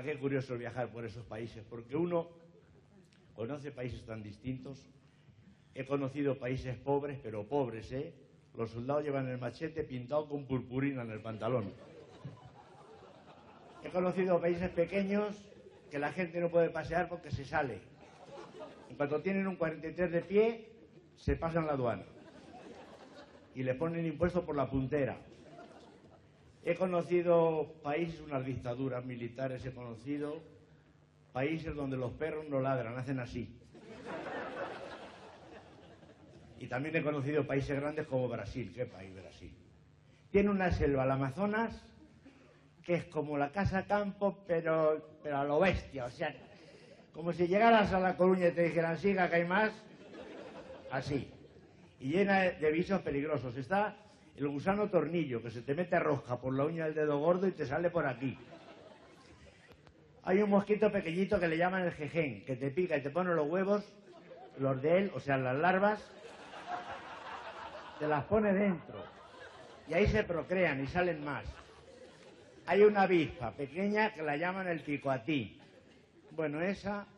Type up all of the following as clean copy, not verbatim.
Qué curioso viajar por esos países, porque uno conoce países tan distintos. He conocido países pobres, pero pobres, ¿eh? Los soldados llevan el machete pintado con purpurina en el pantalón. He conocido países pequeños que la gente no puede pasear porque se sale. Y cuando tienen un 43 de pie, se pasan la aduana. Y le ponen impuesto por la puntera. He conocido países, unas dictaduras militares, he conocido países donde los perros no ladran, hacen así. Y también he conocido países grandes como Brasil. ¿Qué país Brasil? Tiene una selva, el Amazonas, que es como la Casa Campo, pero a lo bestia. O sea, como si llegaras a La Coruña y te dijeran, siga, que hay más, así. Y llena de bichos peligrosos. Está el gusano tornillo, que se te mete rosca por la uña del dedo gordo y te sale por aquí. Hay un mosquito pequeñito que le llaman el jején, que te pica y te pone los huevos, los de él, o sea, las larvas, te las pone dentro. Y ahí se procrean y salen más. Hay una avispa pequeña que la llaman el picoatí. Bueno, esa,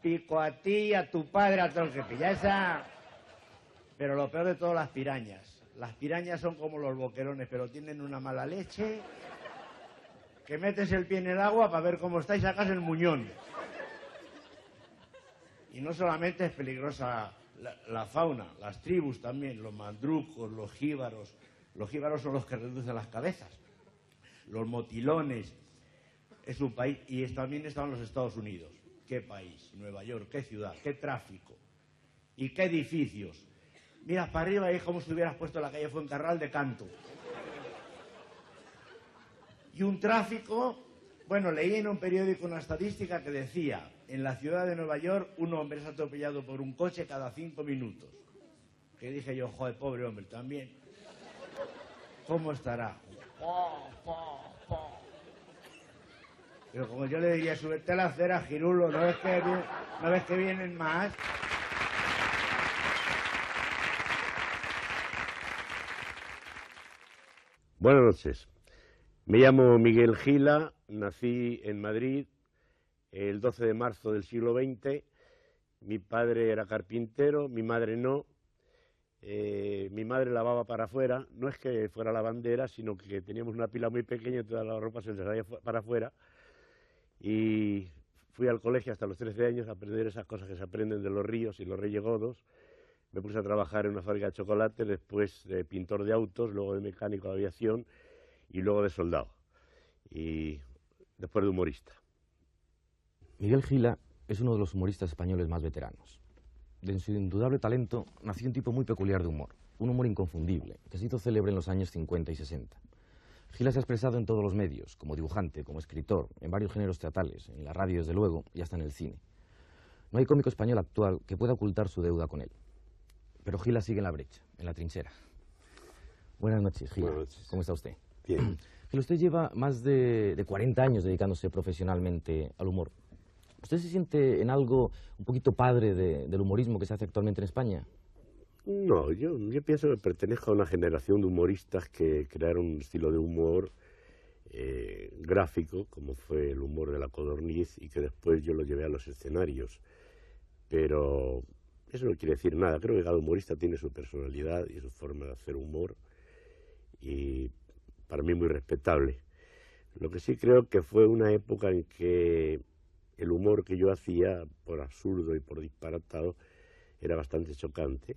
pico a ti, a tu padre, a todo el que pilla. Esa... Pero lo peor de todo, las pirañas. Las pirañas son como los boquerones, pero tienen una mala leche, que metes el pie en el agua para ver cómo está y sacas el muñón. Y no solamente es peligrosa la fauna, las tribus también, los mandrucos, los jíbaros. Los jíbaros son los que reducen las cabezas. Los motilones. Es un país, y también están los Estados Unidos. ¿Qué país? Nueva York, qué ciudad, qué tráfico. Y qué edificios. Miras para arriba y es como si hubieras puesto la calle Fuencarral de canto. Y un tráfico... Bueno, leí en un periódico una estadística que decía, en la ciudad de Nueva York, un hombre es atropellado por un coche cada 5 minutos. Que dije yo, joder, pobre hombre, también. ¿Cómo estará? Pero como yo le diría, súbete a la acera, Girulo, ¿no ves que vienen más? Buenas noches. Me llamo Miguel Gila, nací en Madrid el 12 de marzo del siglo XX. Mi padre era carpintero, mi madre no. Mi madre lavaba para afuera, no es que fuera lavandera, sino que teníamos una pila muy pequeña y toda la ropa se salía para afuera. Y fui al colegio hasta los 13 años a aprender esas cosas que se aprenden de los ríos y los reyes godos. Me puse a trabajar en una fábrica de chocolate, después de pintor de autos, luego de mecánico de aviación y luego de soldado. Y después de humorista. Miguel Gila es uno de los humoristas españoles más veteranos. De su indudable talento nació un tipo muy peculiar de humor, un humor inconfundible, que se hizo célebre en los años 50 y 60. Gila se ha expresado en todos los medios, como dibujante, como escritor, en varios géneros teatrales, en la radio desde luego, y hasta en el cine. No hay cómico español actual que pueda ocultar su deuda con él. Pero Gila sigue en la brecha, en la trinchera. Buenas noches, Gila. Buenas noches. ¿Cómo está usted? Bien. Gila, usted lleva más de 40 años dedicándose profesionalmente al humor. ¿Usted se siente en algo un poquito padre del humorismo que se hace actualmente en España? No, yo pienso que pertenezco a una generación de humoristas que crearon un estilo de humor gráfico, como fue el humor de La Codorniz, y que después yo lo llevé a los escenarios. pero eso no quiere decir nada. Creo que cada humorista tiene su personalidad y su forma de hacer humor, y para mí muy respetable. Lo que sí creo que fue una época en que el humor que yo hacía, por absurdo y por disparatado, era bastante chocante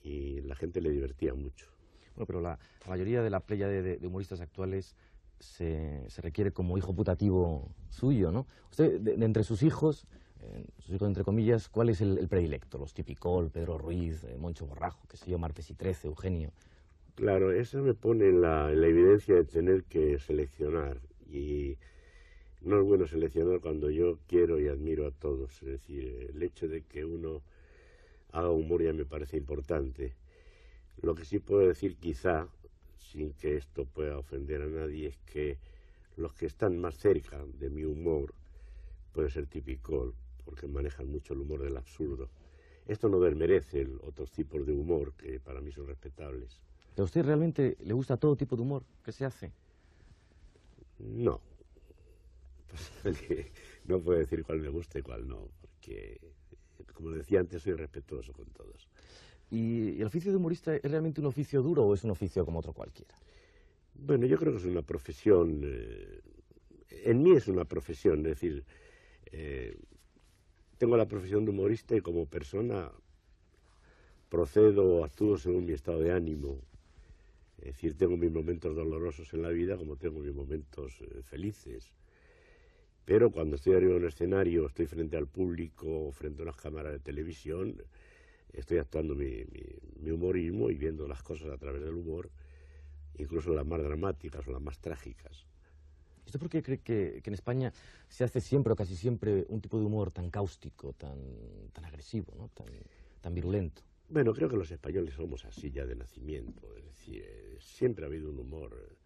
y la gente le divertía mucho. Bueno, pero la mayoría de la playa de humoristas actuales se requiere como hijo putativo suyo, ¿no? Usted, de entre sus hijos entre comillas, ¿cuál es el predilecto? Los Tipicol, Pedro Ruiz, Moncho Borrajo, qué sé yo, Martes y Trece, Eugenio. Claro, eso me pone en la evidencia de tener que seleccionar, y no es bueno seleccionar cuando yo quiero y admiro a todos. Es decir, el hecho de que uno haga humor ya me parece importante. Lo que sí puedo decir, quizá, sin que esto pueda ofender a nadie, es que los que están más cerca de mi humor puede ser Tipicol, porque manejan mucho el humor del absurdo. Esto no desmerece otros tipos de humor que para mí son respetables. ¿A usted realmente le gusta todo tipo de humor que se hace? No. No puedo decir cuál me gusta y cuál no, porque, como decía antes, soy respetuoso con todos. ¿Y el oficio de humorista es realmente un oficio duro o es un oficio como otro cualquiera? Bueno, yo creo que es una profesión. En mí es una profesión, es decir, tengo la profesión de humorista y como persona procedo o actúo según mi estado de ánimo. Es decir, tengo mis momentos dolorosos en la vida como tengo mis momentos felices. Pero cuando estoy arriba de un escenario, estoy frente al público, frente a unas cámaras de televisión, estoy actuando mi humorismo y viendo las cosas a través del humor, incluso las más dramáticas o las más trágicas. ¿Usted por qué cree que en España se hace siempre o casi siempre un tipo de humor tan cáustico, tan agresivo, ¿no? tan virulento? Bueno, creo que los españoles somos así ya de nacimiento. Es decir, siempre ha habido un humor,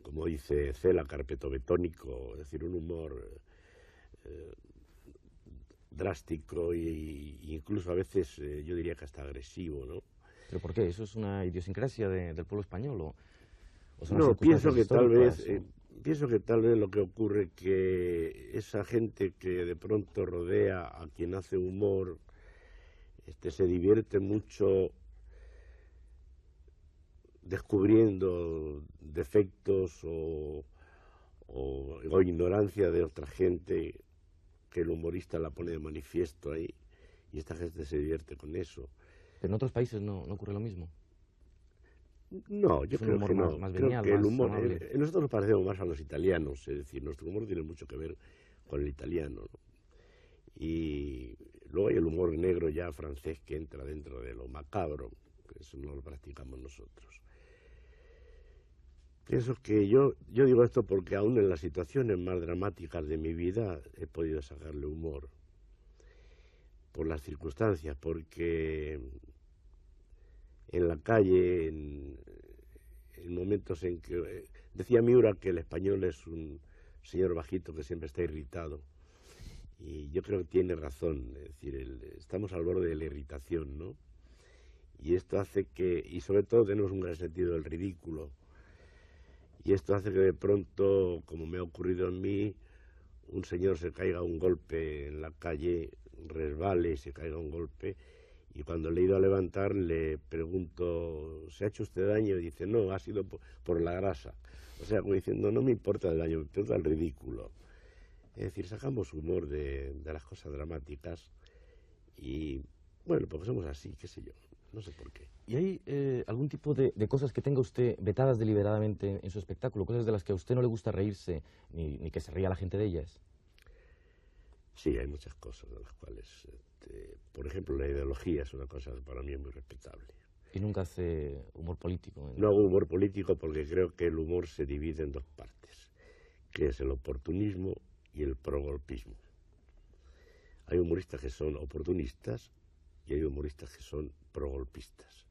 como dice Cela, carpetobetónico, es decir, un humor drástico e incluso a veces yo diría que hasta agresivo, ¿no? ¿Pero por qué? ¿Eso es una idiosincrasia del pueblo español o son No, pienso que tal vez lo que ocurre es que esa gente que de pronto rodea a quien hace humor se divierte mucho descubriendo defectos o ignorancia de otra gente, que el humorista la pone de manifiesto ahí, y esta gente se divierte con eso. ¿Pero en otros países no ocurre lo mismo? No, yo creo que no. Más Creo venial, que el más humor, amable. nosotros nos parecemos más a los italianos, es decir, nuestro humor tiene mucho que ver con el italiano, ¿no? Y luego hay el humor negro ya francés que entra dentro de lo macabro, que eso no lo practicamos nosotros. Pienso que yo digo esto porque aún en las situaciones más dramáticas de mi vida he podido sacarle humor, por las circunstancias, porque en la calle, en momentos en que... Decía Miura que el español es un señor bajito que siempre está irritado, y yo creo que tiene razón. Es decir, estamos al borde de la irritación, ¿no? Y esto hace que, y sobre todo tenemos un gran sentido del ridículo, y esto hace que de pronto, como me ha ocurrido en mí, un señor se caiga un golpe en la calle, resbale y se caiga un golpe, y cuando le he ido a levantar le pregunto, ¿se ha hecho usted daño? Y dice, no, ha sido por la grasa. O sea, como diciendo, no me importa el daño, me importa el ridículo. Es decir, sacamos humor de las cosas dramáticas y, bueno, porque somos así, qué sé yo, no sé por qué. ¿Y hay algún tipo de cosas que tenga usted vetadas deliberadamente en su espectáculo? Cosas de las que a usted no le gusta reírse, ni que se ría la gente de ellas. Sí, hay muchas cosas de las cuales, por ejemplo, la ideología es una cosa que para mí es muy respetable. ¿Y nunca hace humor político? No hago humor político porque creo que el humor se divide en dos partes, que es el oportunismo y el progolpismo. Hay humoristas que son oportunistas y hay humoristas que son progolpistas.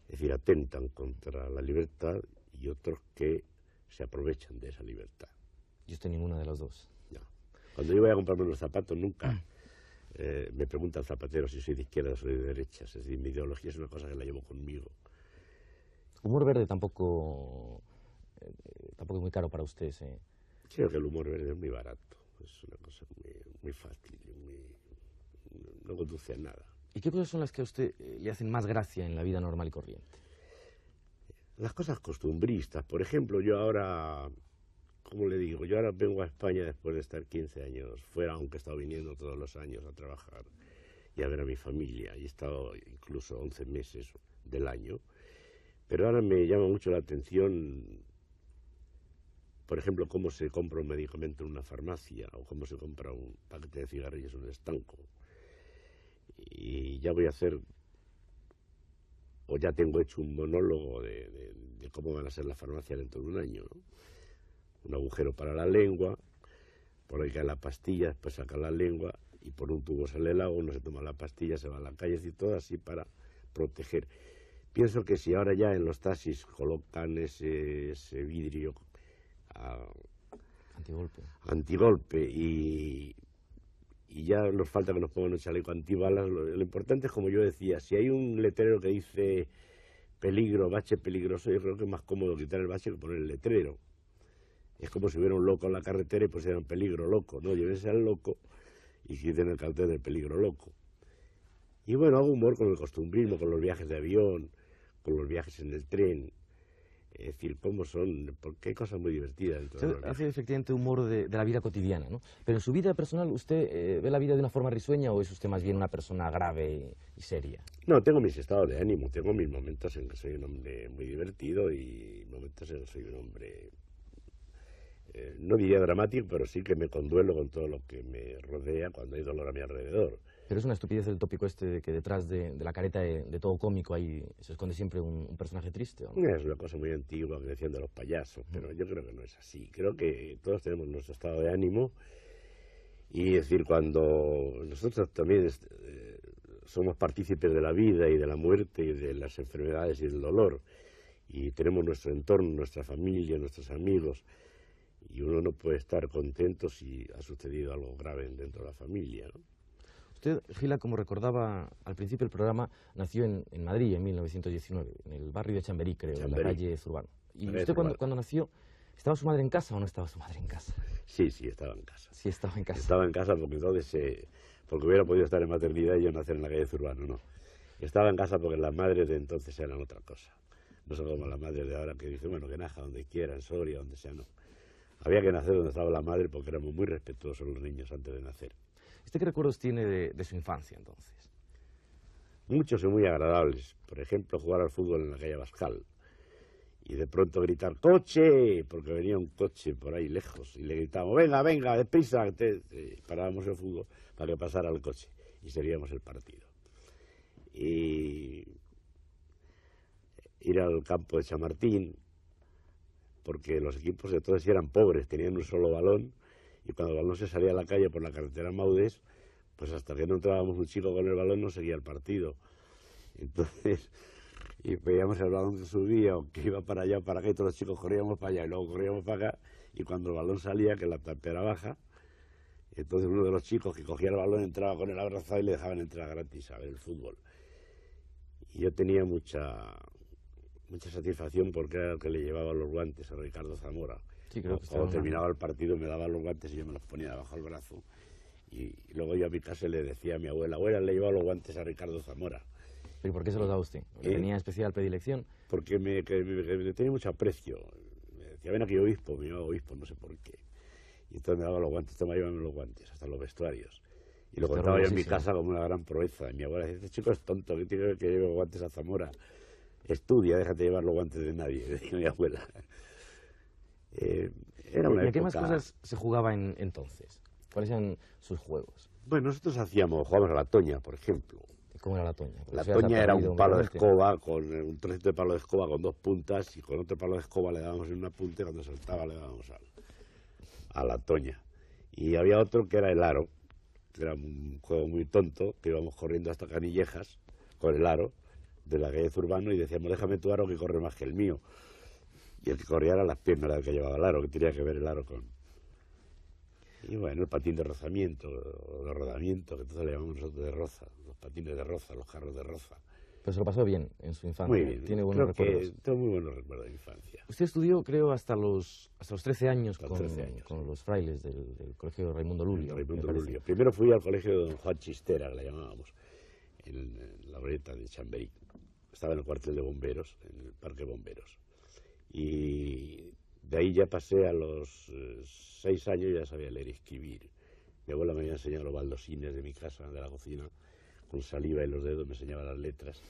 Es decir, atentan contra la libertad, y otros que se aprovechan de esa libertad. ¿Y usted ninguna de las dos? No. Cuando yo voy a comprarme unos zapatos, nunca me pregunta el zapatero si soy de izquierda o soy de derecha. Es decir, mi ideología es una cosa que la llevo conmigo. Humor verde tampoco es muy caro para usted, ¿sí? Creo que el humor verde es muy barato. Es una cosa muy fácil, no conduce a nada. ¿Y qué cosas son las que a usted le hacen más gracia en la vida normal y corriente? Las cosas costumbristas. Por ejemplo, yo ahora, ¿cómo le digo? Yo ahora vengo a España después de estar 15 años fuera, aunque he estado viniendo todos los años a trabajar y a ver a mi familia. Y he estado incluso 11 meses del año. Pero ahora me llama mucho la atención, por ejemplo, cómo se compra un medicamento en una farmacia o cómo se compra un paquete de cigarrillos en un estanco. Y ya voy a hacer, o ya tengo hecho un monólogo de cómo van a ser las farmacias dentro de un año, ¿no? Un agujero para la lengua, por ahí cae la pastilla, después saca la lengua y por un tubo sale el agua, uno se toma la pastilla, se va a la calle y todo así para proteger. Pienso que si ahora ya en los taxis colocan ese vidrio antigolpe y ya nos falta que nos pongan un chaleco antibalas, lo importante es, como yo decía, si hay un letrero que dice peligro, bache peligroso, yo creo que es más cómodo quitar el bache que poner el letrero. Es como si hubiera un loco en la carretera y pusieran peligro loco, ¿no? Llévense al loco y quiten el cartel del peligro loco. Y bueno, hago humor con el costumbrismo, con los viajes de avión, con los viajes en el tren. Es decir, cómo son, porque hay cosas muy divertidas dentro de los viajes. Hace efectivamente humor de la vida cotidiana, ¿no? Pero en su vida personal, ¿usted ve la vida de una forma risueña o es usted más bien una persona grave y seria? No, tengo mis estados de ánimo, tengo mis momentos en que soy un hombre muy divertido y momentos en que soy un hombre, no diría dramático, pero sí que me conduelo con todo lo que me rodea cuando hay dolor a mi alrededor. Pero es una estupidez el tópico este de que detrás de la careta de todo cómico ahí se esconde siempre un personaje triste, ¿o no? Es una cosa muy antigua que decían de los payasos, pero yo creo que no es así. Creo que todos tenemos nuestro estado de ánimo y es decir, cuando nosotros también somos partícipes de la vida y de la muerte y de las enfermedades y del dolor y tenemos nuestro entorno, nuestra familia, nuestros amigos y uno no puede estar contento si ha sucedido algo grave dentro de la familia, ¿no? Usted, Gila, como recordaba al principio del programa, nació en Madrid en 1919, en el barrio de Chamberí, creo, en la calle Zurbano. ¿Y usted cuando nació, estaba su madre en casa o no estaba su madre en casa? Sí, estaba en casa. Sí, estaba en casa. Estaba en casa porque entonces, porque hubiera podido estar en maternidad y yo nacer en la calle Zurbano, no. Estaba en casa porque las madres de entonces eran otra cosa. No son como las madres de ahora que dicen, bueno, que naja donde quiera, en Soria, donde sea, no. Había que nacer donde estaba la madre porque éramos muy respetuosos los niños antes de nacer. ¿Usted qué recuerdos tiene de su infancia, entonces? Muchos y muy agradables. Por ejemplo, jugar al fútbol en la calle Bascal. Y de pronto gritar, ¡coche! Porque venía un coche por ahí lejos. Y le gritábamos, venga, venga, deprisa. Parábamos el fútbol para que pasara el coche. Y seríamos el partido. Y ir al campo de Chamartín, porque los equipos de entonces eran pobres, tenían un solo balón. Y cuando el balón se salía a la calle por la carretera Maudés, pues hasta que no entrábamos un chico con el balón no seguía el partido. Entonces, y veíamos el balón que subía o que iba para allá o para acá y todos los chicos corríamos para allá y luego corríamos para acá y cuando el balón salía, que la tapa era baja, entonces uno de los chicos que cogía el balón entraba con el abrazado y le dejaban entrar gratis a ver el fútbol. Y yo tenía mucha satisfacción porque era el que le llevaba los guantes a Ricardo Zamora. Sí, creo que cuando terminaba el partido me daban los guantes y yo me los ponía debajo del brazo y luego yo a mi casa le decía a mi abuela, le llevaba los guantes a Ricardo Zamora. ¿Pero por qué se los daba usted? ¿Tenía especial predilección? Porque me tenía mucho aprecio. Me decía, ven aquí obispo, me llamaba obispo, no sé por qué. Y entonces me daba los guantes, toma, llévame los guantes, hasta los vestuarios. Y lo contaba yo en mi casa como una gran proeza. Y mi abuela decía, este chico es tonto, ¿qué tiene que llevar guantes a Zamora? Estudia, déjate llevar los guantes de nadie, decía mi abuela. Era una ¿Y a época... qué más cosas se jugaba entonces? ¿Cuáles eran sus juegos? Bueno, nosotros jugábamos a la toña, por ejemplo. ¿Cómo era la toña? La toña era un palo de escoba, con un trocito de palo de escoba con dos puntas y con otro palo de escoba le dábamos en una punta y cuando saltaba le dábamos a la toña. Y había otro que era el aro, que era un juego muy tonto, que íbamos corriendo hasta Canillejas con el aro de la calle Zurbano y decíamos, déjame tu aro que corre más que el mío. Y el que corría era las piernas, era el que llevaba el aro, que tenía que ver el aro con... Y bueno, el patín de rozamiento, o de rodamiento, que entonces le llamamos nosotros de roza, los patines de roza, los carros de roza. Pero se lo pasó bien en su infancia. Muy bien. Tiene buenos recuerdos. Tengo muy buenos recuerdos de infancia. Usted estudió, creo, hasta los 13 años, Hasta los 13 años, con sí. los frailes del colegio Raimundo Lulio. Raimundo me parece. Lulio. Primero fui al colegio de don Juan Chistera, que le llamábamos, en la glorieta de Chamberí. Estaba en el cuartel de bomberos, en el parque bomberos. Y de ahí ya pasé a los 6 años, ya sabía leer y escribir. Mi abuela me había enseñado los baldosines de mi casa, de la cocina, con saliva en los dedos, me enseñaba las letras.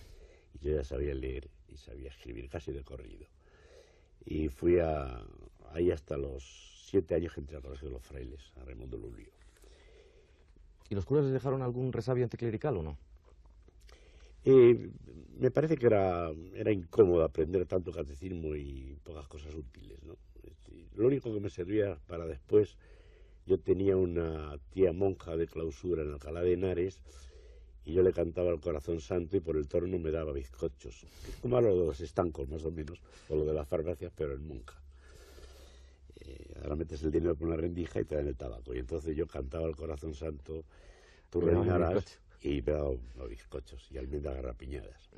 Y yo ya sabía leer y sabía escribir, casi de corrido. Y fui ahí hasta los 7 años que entré al colegio de los frailes, a Raimundo Lulio. ¿Y los curas les dejaron algún resabio anticlerical o no? Me parece que era incómodo aprender tanto catecismo y pocas cosas útiles, ¿no? Lo único que me servía para después, yo tenía una tía monja de clausura en Alcalá de Henares y yo le cantaba el Corazón Santo y por el torno me daba bizcochos. Es como a lo de los estancos, más o menos, o lo de las farmacias, pero en monja. Ahora metes el dinero por una rendija y te dan el tabaco. Y entonces yo cantaba el Corazón Santo, tú reinarás, y me daba bizcochos y almendras garrapiñadas.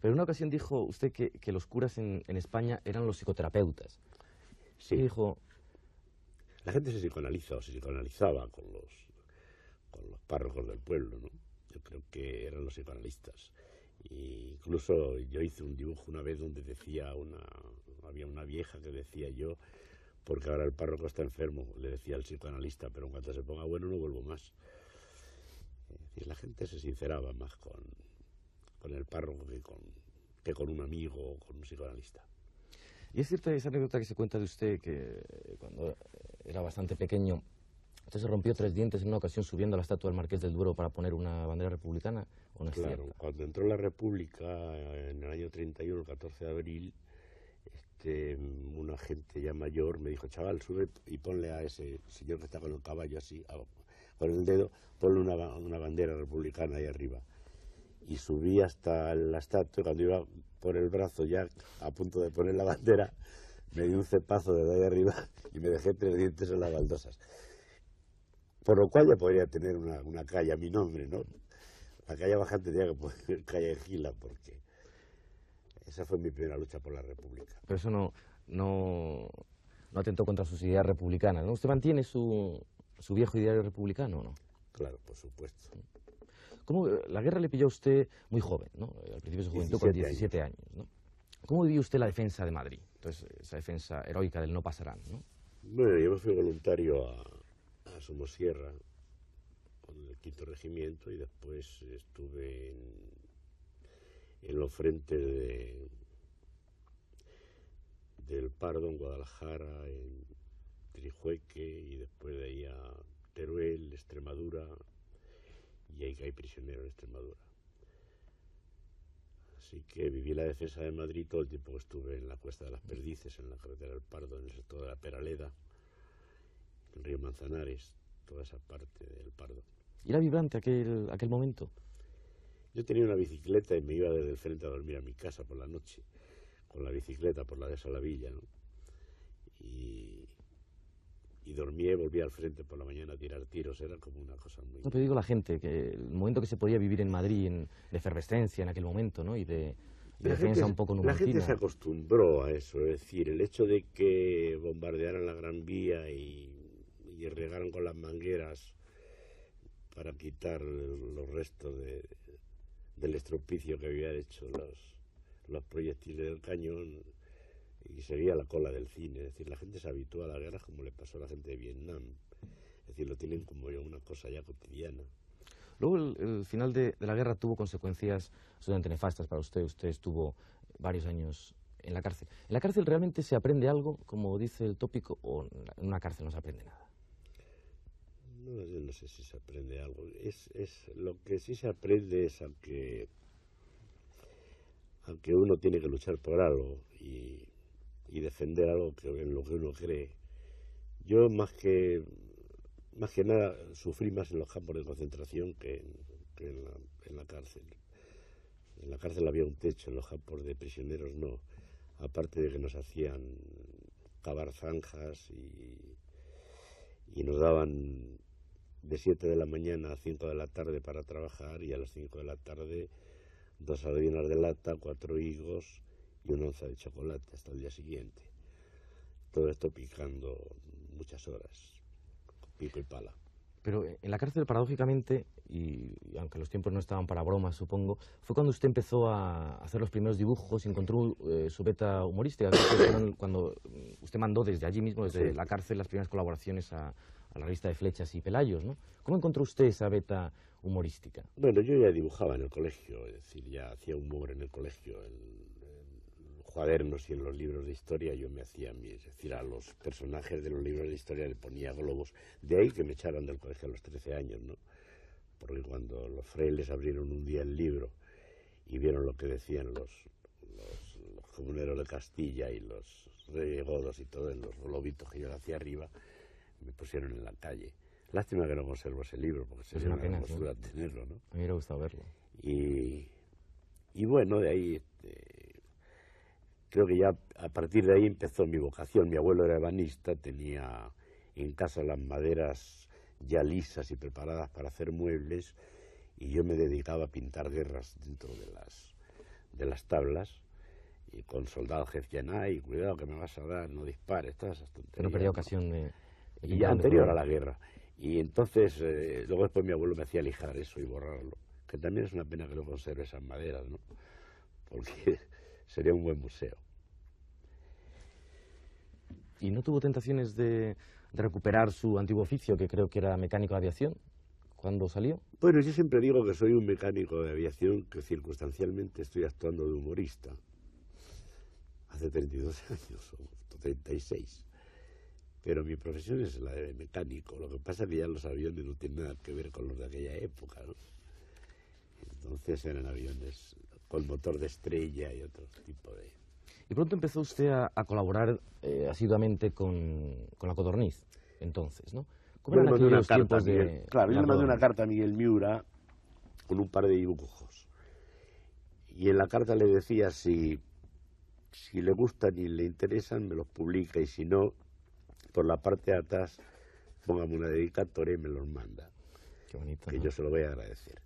Pero en una ocasión dijo usted que los curas en España eran los psicoterapeutas. Sí. Y dijo... La gente se psicoanaliza o se psicoanalizaba con los párrocos del pueblo, ¿no? Yo creo que eran los psicoanalistas. Y incluso yo hice un dibujo una vez donde había una vieja que decía yo, porque ahora el párroco está enfermo, le decía al psicoanalista, pero en cuanto se ponga bueno no vuelvo más. Es decir, la gente se sinceraba más con el párroco que con un amigo o con un psicoanalista. Y es cierta esa anécdota que se cuenta de usted, que cuando era bastante pequeño, usted se rompió 3 dientes en una ocasión subiendo a la estatua del Marqués del Duero para poner una bandera republicana, ¿o no es Claro, cierto? cuando entró la República en el año 31, el 14 de abril, una gente ya mayor me dijo, chaval, sube y ponle a ese señor que está con el caballo así, con el dedo, ponle una bandera republicana ahí arriba. Y subí hasta la estatua, y cuando iba por el brazo ya a punto de poner la bandera, me di un cepazo de ahí arriba y me dejé 3 dientes en las baldosas. Por lo cual ya podría tener una calle a mi nombre, ¿no? La calle bajante tenía que poner calle Gila, porque esa fue mi primera lucha por la República. Pero eso no atentó contra sus ideas republicanas, ¿no? ¿Usted mantiene su viejo ideario republicano o no? Claro, por supuesto. ¿Cómo, la guerra le pilló a usted muy joven, ¿no? Al principio de su juventud, con 17 años, ¿no? ¿Cómo vivió usted la defensa de Madrid? Entonces, esa defensa heroica del no pasarán, ¿no? Bueno, yo me fui voluntario a Somosierra con el 5º Regimiento y después estuve en los frentes del Pardo, en Guadalajara, en Trijueque y después de ahí a Teruel, Extremadura, y ahí caí prisionero en Extremadura. Así que viví la defensa de Madrid todo el tiempo que estuve en la Cuesta de las Perdices, en la carretera del Pardo, en el sector de la Peraleda, en el río Manzanares, toda esa parte del Pardo. ¿Y era vibrante aquel momento? Yo tenía una bicicleta y me iba desde el frente a dormir a mi casa por la noche, con la bicicleta por la de Salavilla, ¿no? Y dormía y volvía al frente por la mañana a tirar tiros, era como una cosa muy... No, pero digo la gente, que el momento que se podía vivir en Madrid, de efervescencia en aquel momento, ¿no? Y de defensa un poco numantina. La gente se acostumbró a eso, es decir, el hecho de que bombardearan la Gran Vía y regaran con las mangueras para quitar los restos del estropicio que habían hecho los proyectiles del cañón, y seguía la cola del cine. Es decir, la gente se habitúa a la guerra como le pasó a la gente de Vietnam. Es decir, lo tienen como una cosa ya cotidiana. Luego el final de la guerra tuvo consecuencias absolutamente nefastas para usted. Usted estuvo varios años en la cárcel. ¿En la cárcel realmente se aprende algo, como dice el tópico, o en una cárcel no se aprende nada? No, yo no sé si se aprende algo. Lo que sí se aprende es a que uno tiene que luchar por algo y defender algo en lo que uno cree. Yo más que nada sufrí más en los campos de concentración que en la cárcel. En la cárcel había un techo, en los campos de prisioneros no. Aparte de que nos hacían cavar zanjas y nos daban de 7 de la mañana a 5 de la tarde para trabajar, y a las 5 de la tarde 2 sardinas de lata, 4 higos y 1 onza de chocolate hasta el día siguiente. Todo esto picando muchas horas, con pico y pala. Pero en la cárcel, paradójicamente, y aunque los tiempos no estaban para bromas, supongo, fue cuando usted empezó a hacer los primeros dibujos y encontró su beta humorística. Creo que fueron cuando usted mandó desde allí mismo, desde la cárcel, las primeras colaboraciones a la revista de Flechas y Pelayos, ¿no? ¿Cómo encontró usted esa beta humorística? Bueno, yo ya dibujaba en el colegio, es decir, ya hacía humor en el colegio, en cuadernos y en los libros de historia yo me hacía es decir, a los personajes de los libros de historia le ponía globos. De ahí que me echaran del colegio a los 13 años, ¿no? Porque cuando los frailes abrieron un día el libro y vieron lo que decían los comuneros de Castilla y los reyes godos y todo en los globitos que yo hacía arriba, me pusieron en la calle. Lástima que no conservo ese libro, porque sería una hermosura tenerlo, ¿no? A mí me hubiera gustado verlo. Y bueno, de ahí creo que ya a partir de ahí empezó mi vocación. Mi abuelo era ebanista, tenía en casa las maderas ya lisas y preparadas para hacer muebles, y yo me dedicaba a pintar guerras dentro de las tablas, y con soldados que decían, ay, cuidado que me vas a dar, no dispares, todas esas tonterías. Que no perdía ocasión de y ya anterior a la guerra. Y entonces, luego después mi abuelo me hacía lijar eso y borrarlo, que también es una pena que no conserve esas maderas, ¿no? Porque sería un buen museo. ¿Y no tuvo tentaciones de recuperar su antiguo oficio, que creo que era mecánico de aviación, cuando salió? Bueno, yo siempre digo que soy un mecánico de aviación, que circunstancialmente estoy actuando de humorista. Hace 32 años, o 36. Pero mi profesión es la de mecánico. Lo que pasa es que ya los aviones no tienen nada que ver con los de aquella época, ¿no? Entonces eran aviones con motor de estrella y otro tipo de... Y pronto empezó usted a colaborar asiduamente con La Codorniz, entonces, ¿no? ¿Cómo eran aquellos tiempos de...? Claro, yo le mandé una carta a Miguel Miura con un par de dibujos. Y en la carta le decía si le gustan y le interesan, me los publica, y si no, por la parte de atrás, póngame una dedicatoria y me los manda. Qué bonito, que ¿no? yo se lo voy a agradecer.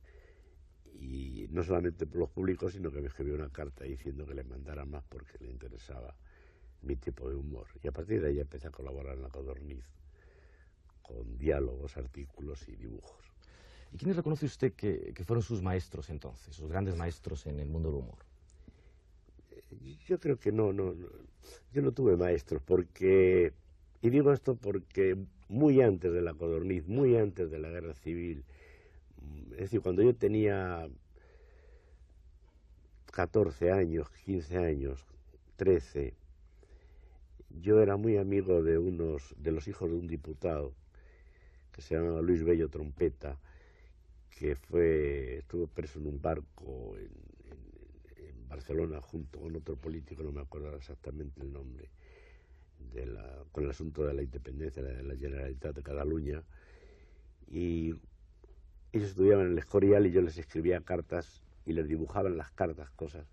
Y no solamente los publicó, sino que me escribió una carta diciendo que le mandara más porque le interesaba mi tipo de humor. Y a partir de ahí empecé a colaborar en La Codorniz con diálogos, artículos y dibujos. ¿Y quiénes reconoce usted que fueron sus maestros entonces, sus grandes maestros en el mundo del humor? Yo creo que no, yo no tuve maestros porque, y digo esto porque muy antes de La Codorniz, muy antes de la Guerra Civil, es decir, cuando yo tenía 14 años, 15 años, 13, yo era muy amigo de los hijos de un diputado que se llamaba Luis Bello Trompeta, que estuvo preso en un barco en Barcelona junto con otro político, no me acuerdo exactamente el nombre, con el asunto de la independencia de la Generalitat de Cataluña, y ellos estudiaban en el Escorial y yo les escribía cartas y les dibujaba en las cartas cosas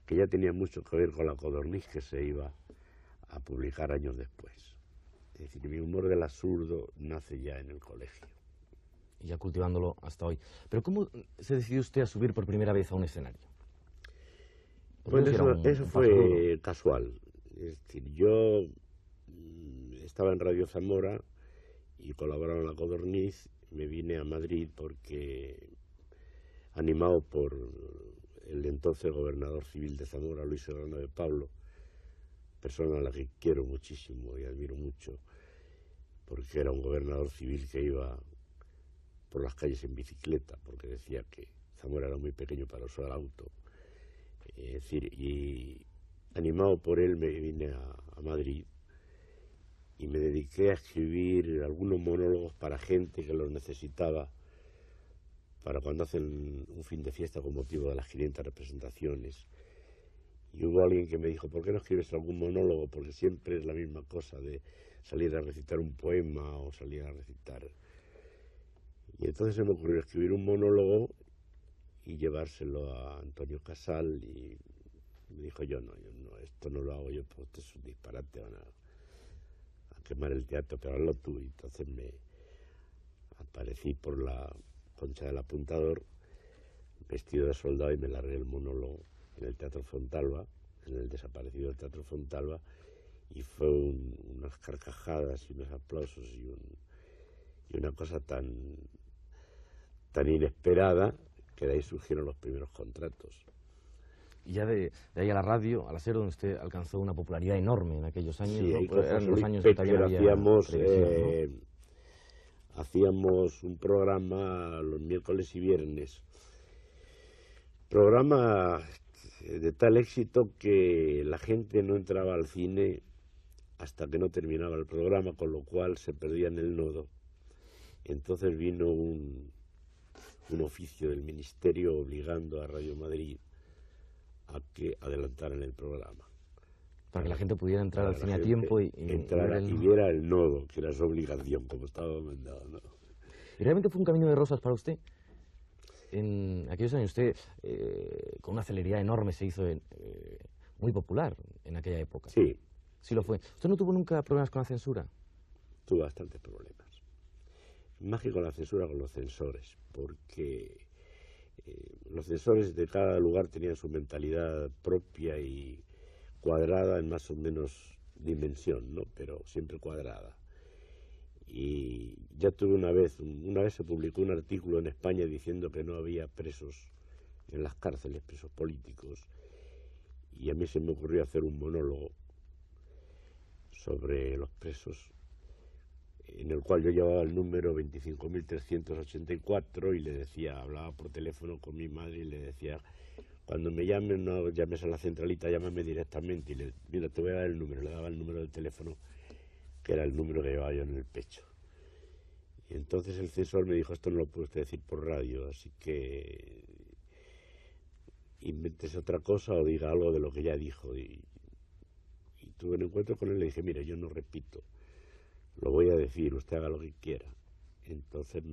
que ya tenían mucho que ver con La Codorniz, que se iba a publicar años después. Es decir, mi humor del absurdo nace ya en el colegio. Y ya cultivándolo hasta hoy. Pero ¿cómo se decidió usted a subir por primera vez a un escenario? Bueno, eso fue casual. Es decir, yo estaba en Radio Zamora y colaboraba en La Codorniz. Me vine a Madrid porque, animado por el entonces gobernador civil de Zamora, Luis Serrano de Pablo, persona a la que quiero muchísimo y admiro mucho, porque era un gobernador civil que iba por las calles en bicicleta, porque decía que Zamora era muy pequeño para usar el auto. Es decir, y animado por él me vine a Madrid y me dediqué a escribir algunos monólogos para gente que los necesitaba, para cuando hacen un fin de fiesta con motivo de las 500 representaciones. Y hubo alguien que me dijo, ¿por qué no escribes algún monólogo? Porque siempre es la misma cosa de salir a recitar un poema o salir a recitar. Y entonces se me ocurrió escribir un monólogo y llevárselo a Antonio Casal, y me dijo, yo no, esto no lo hago yo, porque esto es un disparate, van a quemar el teatro, pero hazlo tú. Y entonces me aparecí por la Concha del Apuntador, vestido de soldado, y me largué el monólogo en el Teatro Fontalba, en el desaparecido Teatro Fontalba, y fue unas carcajadas y unos aplausos y una cosa tan inesperada, que de ahí surgieron los primeros contratos. Y ya de ahí a la radio, a la SER, donde usted alcanzó una popularidad enorme en aquellos años, Sí, ¿no? ahí Pues con eran José los Luis años que todavía no Péquer había hacíamos, televisión, ¿no? hacíamos un programa los miércoles y viernes. Programa de tal éxito que la gente no entraba al cine hasta que no terminaba el programa, con lo cual se perdía en el nodo. Entonces vino un oficio del Ministerio obligando a Radio Madrid a que adelantaran el programa. Para que la gente pudiera entrar al cine a gente tiempo y entrara y viera el nodo, que era su obligación, como estaba mandado, ¿no? ¿Y realmente fue un camino de rosas para usted? En aquellos años usted, con una celeridad enorme, se hizo muy popular en aquella época. Sí. Sí lo fue. ¿Usted no tuvo nunca problemas con la censura? Tuve bastantes problemas. Más que con la censura, con los censores, porque los censores de cada lugar tenían su mentalidad propia y cuadrada en más o menos dimensión, ¿no? Pero siempre cuadrada. Y ya tuve una vez se publicó un artículo en España diciendo que no había presos en las cárceles, presos políticos, y a mí se me ocurrió hacer un monólogo sobre los presos, en el cual yo llevaba el número 25.384 y le decía, hablaba por teléfono con mi madre y le decía, cuando me llamen no llames a la centralita, llámame directamente, y mira, te voy a dar el número. Le daba el número del teléfono, que era el número que llevaba yo en el pecho. Y entonces el censor me dijo, esto no lo puede usted decir por radio, así que inventes otra cosa o diga algo de lo que ya dijo. Y tuve un encuentro con él y le dije, mire, yo no repito, lo voy a decir, usted haga lo que quiera. Entonces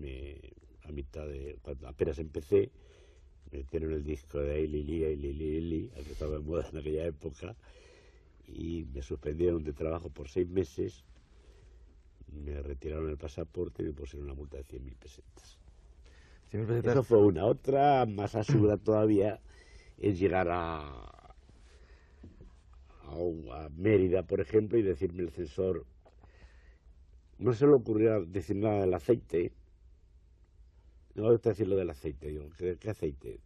a mitad cuando apenas empecé, me metieron el disco de Ailili, el que estaba de moda en aquella época, y me suspendieron de trabajo por 6 meses, me retiraron el pasaporte y me pusieron una multa de 100.000 pesetas. 100.000 pesetas. Eso fue una. Otra, más absurda todavía, es llegar a Mérida, por ejemplo, y decirme el censor, no se le ocurrió decir nada del aceite. No va a usted decir lo del aceite. Digo, ¿qué aceite?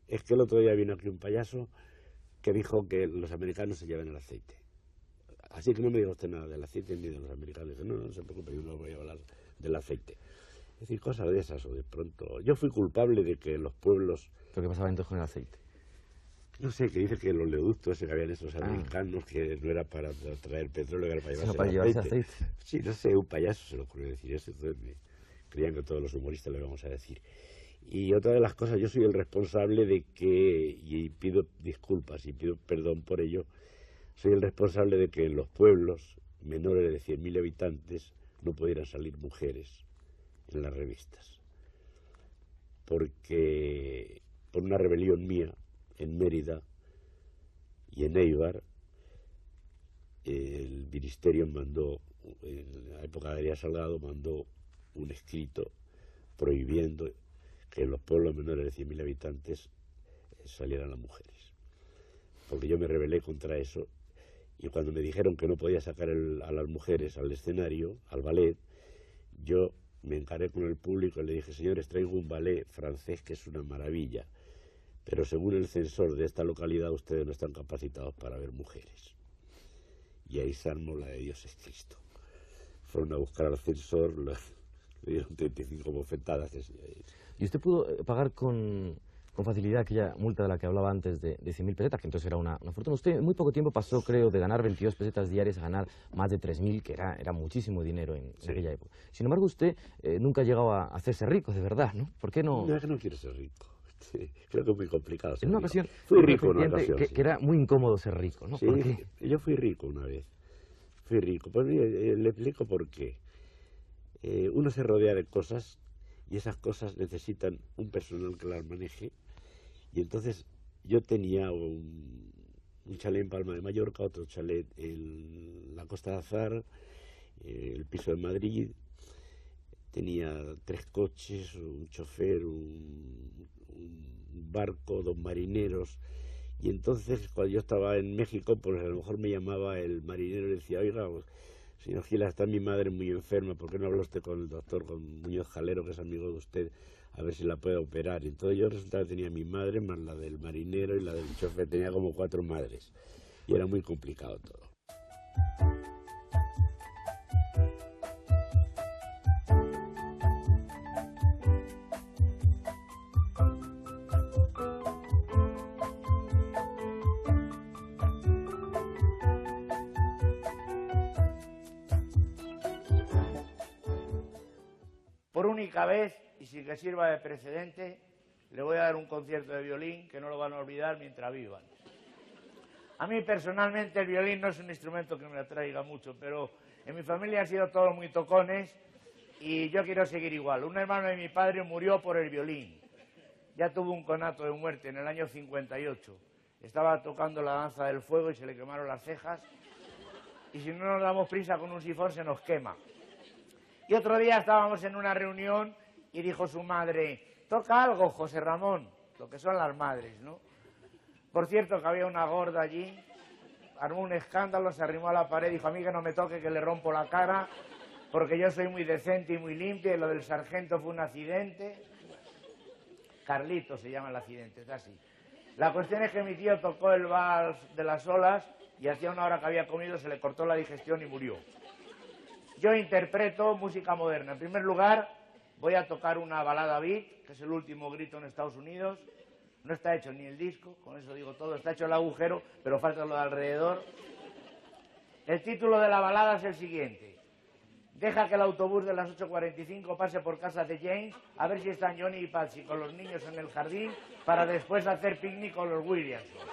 Es que el otro día vino aquí un payaso que dijo que los americanos se llevan el aceite. Así que no me diga usted nada del aceite ni de los americanos. Dice, no se preocupe, yo no voy a hablar del aceite. Es decir, cosas de esas, o de pronto. Yo fui culpable de que los pueblos... ¿Pero qué pasaba entonces con el aceite? No sé, que dice que los oleoductos ese que habían esos americanos, que no era para traer petróleo, era para llevarse, llevarse aceite. Sí, no sé, un payaso se le ocurrió decir eso, entonces creían que todos los humoristas lo íbamos a decir. Y otra de las cosas, yo soy el responsable de que, y pido disculpas y pido perdón por ello, soy el responsable de que en los pueblos menores de 100.000 habitantes no pudieran salir mujeres en las revistas. Porque por una rebelión mía, en Mérida y en Eibar, el ministerio mandó, en la época de Arias Salgado, mandó un escrito prohibiendo que en los pueblos menores de 100.000 habitantes salieran las mujeres. Porque yo me rebelé contra eso, y cuando me dijeron que no podía sacar a las mujeres al escenario, al ballet, yo me encaré con el público y le dije, señores, traigo un ballet francés que es una maravilla, pero según el censor de esta localidad ustedes no están capacitados para ver mujeres. Y ahí se armó la de Dios es Cristo. Fueron a buscar al censor, le dieron 35 bofetadas. ¿Y usted pudo pagar con facilidad aquella multa de la que hablaba antes de 100.000 pesetas, que entonces era una fortuna? Usted en muy poco tiempo pasó, creo, de ganar 22 pesetas diarias a ganar más de 3.000, que era muchísimo dinero en aquella época. Sin embargo, usted nunca ha llegado a hacerse rico, de verdad, ¿no? ¿Por qué no? No, es que no quiero ser rico. Sí, creo que es muy complicado ser en una rico. ocasión Fui rico en una ocasión, que era muy incómodo ser rico, ¿no? Sí, ¿Por qué? yo fui rico una vez. Fui rico. Pues mire, le explico por qué. Uno se rodea de cosas y esas cosas necesitan un personal que las maneje. Y entonces yo tenía un chalet en Palma de Mallorca, otro chalet en la Costa de Azar, el piso de Madrid. tenía 3 coches, un chofer, un barco, 2 marineros. Y entonces, cuando yo estaba en México, pues a lo mejor me llamaba el marinero y decía: oiga, señor Gila, está mi madre muy enferma, ¿por qué no habla usted con el doctor, con Muñoz Jalero, que es amigo de usted, a ver si la puede operar? Y entonces yo resultaba que tenía mi madre, más la del marinero y la del chofer, tenía como 4 madres. Y era muy complicado todo. Por única vez, y sin que sirva de precedente, le voy a dar un concierto de violín que no lo van a olvidar mientras vivan. A mí personalmente el violín no es un instrumento que me atraiga mucho, pero en mi familia han sido todos muy tocones y yo quiero seguir igual. Un hermano de mi padre murió por el violín. Ya tuvo un conato de muerte en el año 58. Estaba tocando la danza del fuego y se le quemaron las cejas. Y si no nos damos prisa con un sifón se nos quema. Y otro día estábamos en una reunión y dijo su madre: toca algo, José Ramón, lo que son las madres, ¿no? Por cierto, que había una gorda allí, armó un escándalo, se arrimó a la pared, dijo: a mí que no me toque, que le rompo la cara, porque yo soy muy decente y muy limpia, y lo del sargento fue un accidente. Carlito se llama el accidente, es así. La cuestión es que mi tío tocó el vals de las olas y hacía una hora que había comido, se le cortó la digestión y murió. Yo interpreto música moderna. En primer lugar, voy a tocar una balada beat, que es el último grito en Estados Unidos. No está hecho ni el disco, con eso digo todo, está hecho el agujero, pero falta lo de alrededor. El título de la balada es el siguiente: deja que el autobús de las 8:45 pase por casa de James, a ver si están Johnny y Patsy con los niños en el jardín, para después hacer picnic con los Williamson.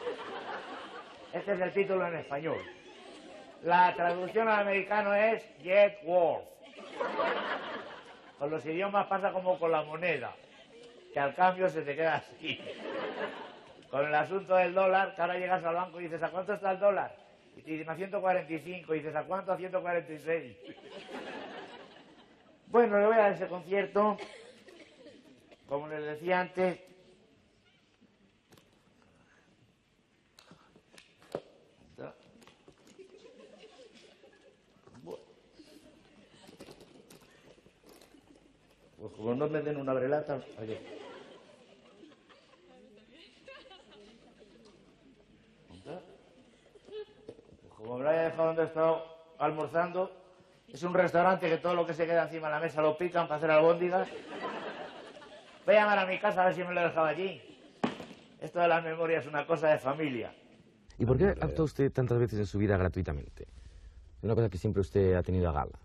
Este es el título en español. La traducción al americano es Get Wolf. Con los idiomas pasa como con la moneda, que al cambio se te queda así. Con el asunto del dólar, que ahora llegas al banco y dices: ¿a cuánto está el dólar? Y te dicen: a 145. Y dices: ¿a cuánto? A 146. Bueno, le voy a dar ese concierto. Como les decía antes, pues como no me den una brelata, oye. Pues como me lo haya dejado donde he estado almorzando, es un restaurante que todo lo que se queda encima de la mesa lo pican para hacer albóndigas. Voy a llamar a mi casa a ver si me lo he dejado allí. Esto de las memorias es una cosa de familia. ¿Y por qué actúa usted tantas veces en su vida gratuitamente? Es una cosa que siempre usted ha tenido a gala.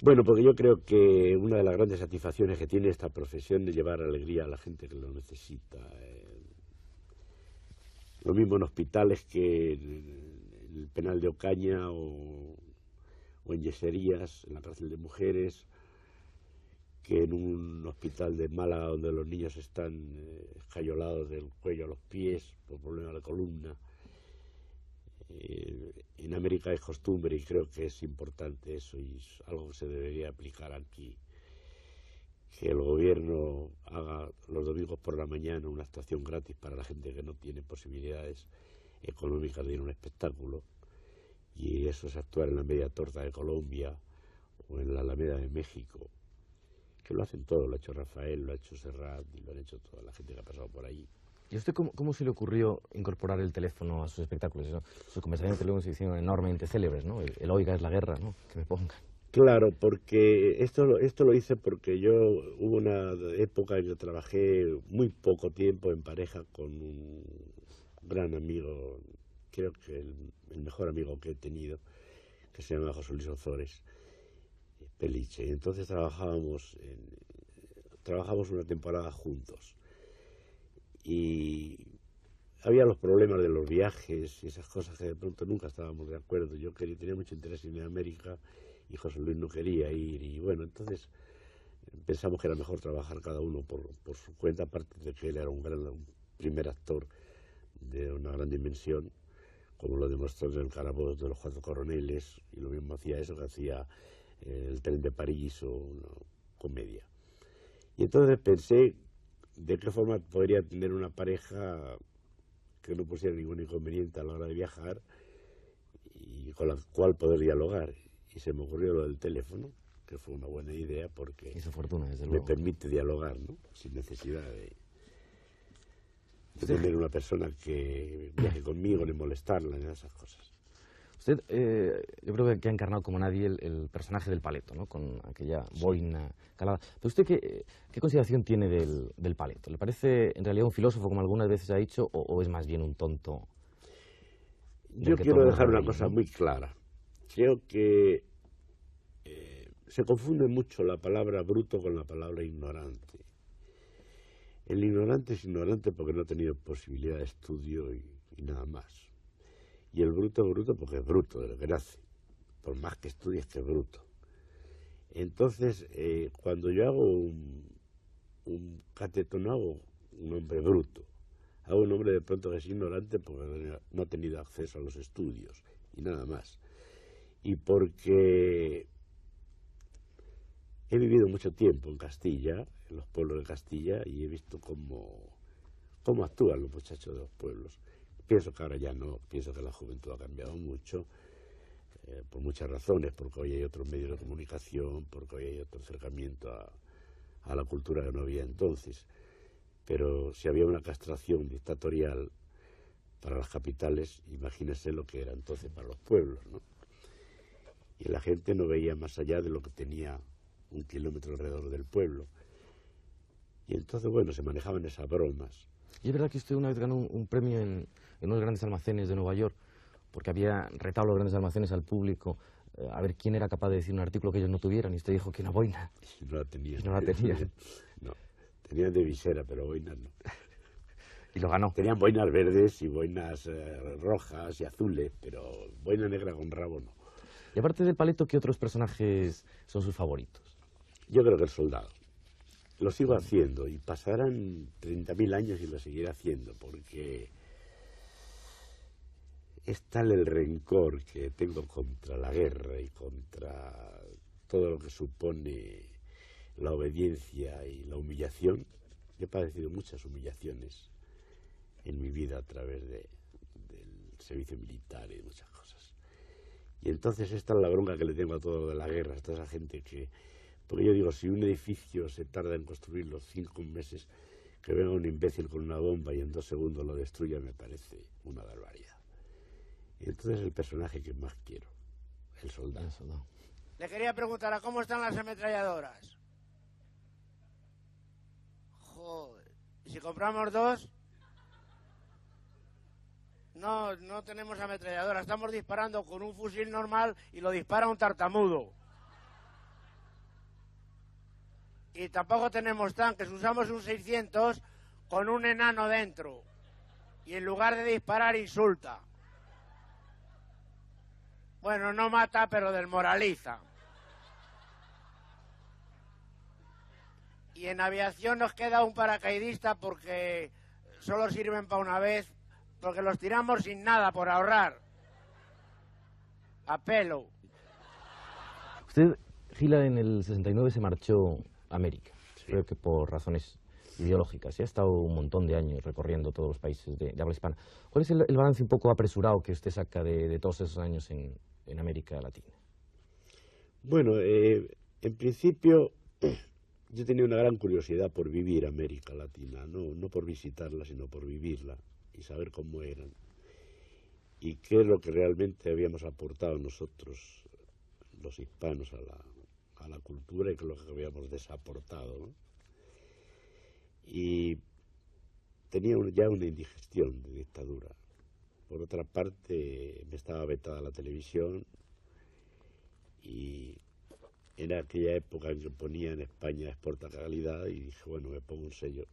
Bueno, porque yo creo que una de las grandes satisfacciones que tiene esta profesión es llevar alegría a la gente que lo necesita. Lo mismo en hospitales que en el penal de Ocaña o en yeserías, en la cárcel de mujeres, que en un hospital de Málaga donde los niños están escayolados del cuello a los pies por problemas de columna. En América es costumbre y creo que es importante eso y es algo que se debería aplicar aquí. Que el gobierno haga los domingos por la mañana una actuación gratis para la gente que no tiene posibilidades económicas de ir a un espectáculo, y eso es actuar en la Media Torta de Colombia o en la Alameda de México, que lo hacen todos, lo ha hecho Rafael, lo ha hecho Serrat y lo han hecho toda la gente que ha pasado por allí. ¿Y a usted cómo se le ocurrió incorporar el teléfono a sus espectáculos? Sus conversaciones de teléfono se hicieron enormemente célebres, ¿no? El oiga es la guerra, ¿no? Que me pongan. Claro, porque esto lo hice porque yo hubo una época en que trabajé muy poco tiempo en pareja con un gran amigo, creo que el mejor amigo que he tenido, que se llama José Luis Ozores Peliche. Y entonces trabajamos una temporada juntos. Y había los problemas de los viajes y esas cosas que de pronto nunca estábamos de acuerdo. Yo tenía mucho interés en ir a América y José Luis no quería ir, y bueno, entonces pensamos que era mejor trabajar cada uno por su cuenta, aparte de que él era un primer actor de una gran dimensión, como lo demostró en el Carabobo de los 4 coroneles, y lo mismo hacía eso que hacía el Tren de París o comedia. Y entonces pensé de qué forma podría tener una pareja que no pusiera ningún inconveniente a la hora de viajar y con la cual poder dialogar. Y se me ocurrió lo del teléfono, que fue una buena idea porque Hizo fortuna, desde me luego. permite dialogar, ¿no? Sin necesidad de tener una persona que viaje conmigo, ni molestarla, ni esas cosas. Usted, yo creo que ha encarnado como nadie el personaje del Paleto, ¿no? Con aquella boina calada. Pero usted, ¿qué consideración tiene del Paleto? ¿Le parece en realidad un filósofo, como algunas veces ha dicho, o es más bien un tonto? Yo quiero dejar una cosa muy clara. Creo que se confunde mucho la palabra bruto con la palabra ignorante. El ignorante es ignorante porque no ha tenido posibilidad de estudio y nada más. Y el bruto es bruto porque es bruto, de lo que nace. Por más que estudies, que es bruto. Entonces, cuando yo hago un cateto, no hago un hombre bruto. Hago un hombre de pronto que es ignorante porque no ha tenido acceso a los estudios y nada más. Y porque he vivido mucho tiempo en Castilla, en los pueblos de Castilla, y he visto cómo actúan los muchachos de los pueblos. Pienso que ahora ya no, pienso que la juventud ha cambiado mucho, por muchas razones, porque hoy hay otros medios de comunicación, porque hoy hay otro acercamiento a la cultura que no había entonces. Pero si había una castración dictatorial para las capitales, imagínese lo que era entonces para los pueblos, ¿no? Y la gente no veía más allá de lo que tenía 1 kilómetro alrededor del pueblo. Y entonces, bueno, se manejaban esas bromas. Y es verdad que usted una vez ganó un premio en unos grandes almacenes de Nueva York, porque había retado los grandes almacenes al público a ver quién era capaz de decir un artículo que ellos no tuvieran, y usted dijo que una boina. Y no la tenían. Y no la tenían. No, tenían de visera, pero boinas no. Y lo ganó. Tenían boinas verdes y boinas rojas y azules, pero boina negra con rabo no. Y aparte del Paleto, ¿qué otros personajes son sus favoritos? Yo creo que el soldado. Lo sigo haciendo y pasarán 30.000 años y lo seguiré haciendo porque es tal el rencor que tengo contra la guerra y contra todo lo que supone la obediencia y la humillación. Yo he padecido muchas humillaciones en mi vida a través del servicio militar y de muchas cosas. Y entonces esta es la bronca que le tengo a todo lo de la guerra, a toda esa gente que... Porque yo digo, si un edificio se tarda en construirlo 5 meses, que venga un imbécil con una bomba y en 2 segundos lo destruya, me parece una barbaridad. Y entonces el personaje que más quiero, el soldado. Le quería preguntar, ¿a cómo están las ametralladoras? Joder, ¿y si compramos 2? No tenemos ametralladora, estamos disparando con un fusil normal y lo dispara un tartamudo. Y tampoco tenemos tanques, usamos un 600 con un enano dentro. Y en lugar de disparar, insulta. Bueno, no mata, pero desmoraliza. Y en aviación nos queda un paracaidista porque solo sirven para una vez, porque los tiramos sin nada por ahorrar. A pelo. Usted, Gila, en el 69 se marchó a América, Sí. creo que por razones ideológicas, y ha estado un montón de años recorriendo todos los países de habla hispana. ¿Cuál es el balance un poco apresurado que usted saca de todos esos años en América Latina? Bueno, en principio yo tenía una gran curiosidad por vivir América Latina, no por visitarla, sino por vivirla y saber cómo eran y qué es lo que realmente habíamos aportado nosotros, los hispanos, a la cultura y qué es lo que habíamos desaportado, ¿no? Y tenía ya una indigestión de dictadura. Por otra parte, me estaba vetada la televisión y en aquella época en que ponía en España exporta calidad y dije, bueno, me pongo un sello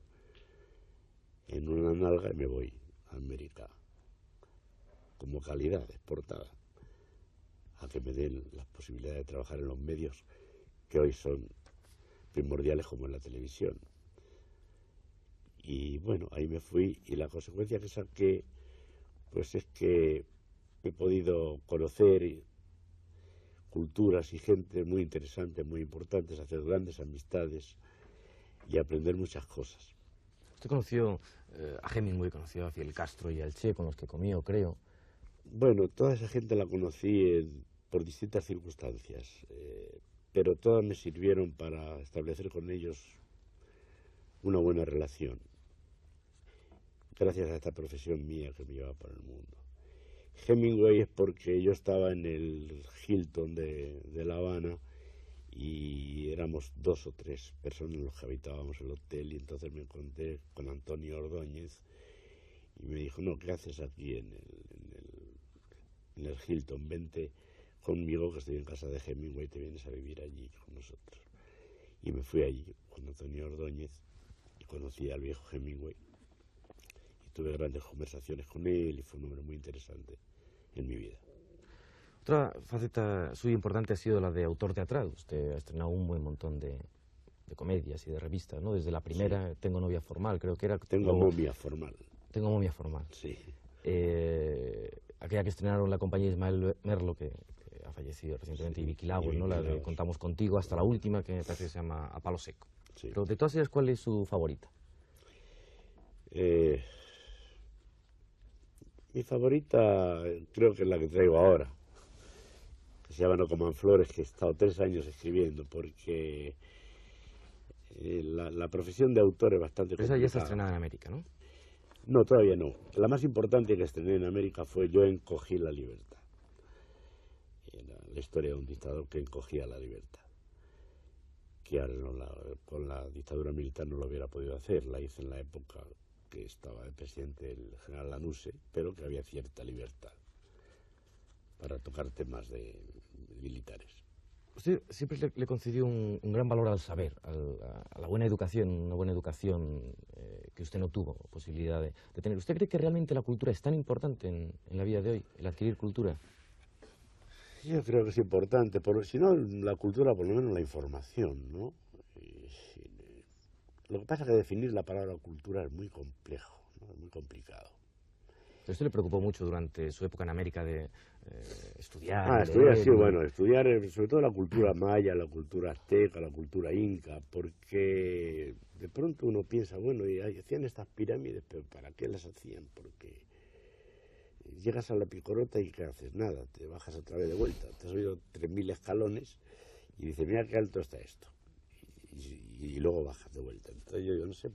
en una nalga y me voy a América como calidad exportada a que me den las posibilidades de trabajar en los medios que hoy son primordiales como en la televisión. Y bueno, ahí me fui y la consecuencia que saqué pues es que he podido conocer culturas y gente muy interesantes, muy importantes, hacer grandes amistades y aprender muchas cosas. Usted conoció a Hemingway, conoció a Fidel Castro y al Che, con los que comió, creo. Bueno, toda esa gente la conocí por distintas circunstancias, pero todas me sirvieron para establecer con ellos una buena relación, gracias a esta profesión mía que me lleva por el mundo. Hemingway es porque yo estaba en el Hilton de La Habana y éramos 2 o 3 personas los que habitábamos el hotel, y entonces me encontré con Antonio Ordóñez y me dijo, no, ¿qué haces aquí en el Hilton? Vente conmigo, que estoy en casa de Hemingway, te vienes a vivir allí con nosotros. Y me fui allí con Antonio Ordóñez y conocí al viejo Hemingway y tuve grandes conversaciones con él y fue un hombre muy interesante en mi vida. Otra faceta suya importante ha sido la de autor teatral. Usted ha estrenado un buen montón de comedias y de revistas, ¿no? Desde la primera, sí. Tengo novia formal, creo que era. Tengo momia formal. Tengo momia formal. Sí. Aquella que estrenaron la compañía Ismael Merlo, que ha fallecido recientemente, sí, y Vicky Lagos, ¿no? La de Contamos Contigo, hasta la última, que me parece que se llama A Palo Seco. Sí. Pero de todas ellas, ¿cuál es su favorita? Mi favorita creo que es la que traigo ahora, que se llama No coman flores, que he estado 3 años escribiendo, porque la profesión de autor es bastante complicada. Esa ya está estrenada en América, ¿no? No, todavía no. La más importante que estrené en América fue Yo encogí la libertad. Era la historia de un dictador que encogía la libertad, que ahora con la dictadura militar no lo hubiera podido hacer. La hice en la época que estaba el presidente, el general Lanusse, pero que había cierta libertad para tocar temas militares. Usted siempre le concedió un gran valor al saber, a la buena educación, una buena educación que usted no tuvo posibilidad de tener. ¿Usted cree que realmente la cultura es tan importante en la vida de hoy, el adquirir cultura? Yo creo que es importante, porque si no, la cultura, por lo menos la información, ¿no? Lo que pasa es que definir la palabra cultura es muy complejo, ¿no? Es muy complicado. ¿A usted le preocupó mucho durante su época en América de estudiar? Estudiar, sí, bueno, estudiar sobre todo la cultura maya, la cultura azteca, la cultura inca, porque de pronto uno piensa, bueno, y hacían estas pirámides, pero ¿para qué las hacían? Porque llegas a la Picorota y ¿qué haces? Nada, te bajas otra vez de vuelta, te has subido 3000 escalones y dices, mira qué alto está esto. Y luego bajas de vuelta. Entonces yo no sé,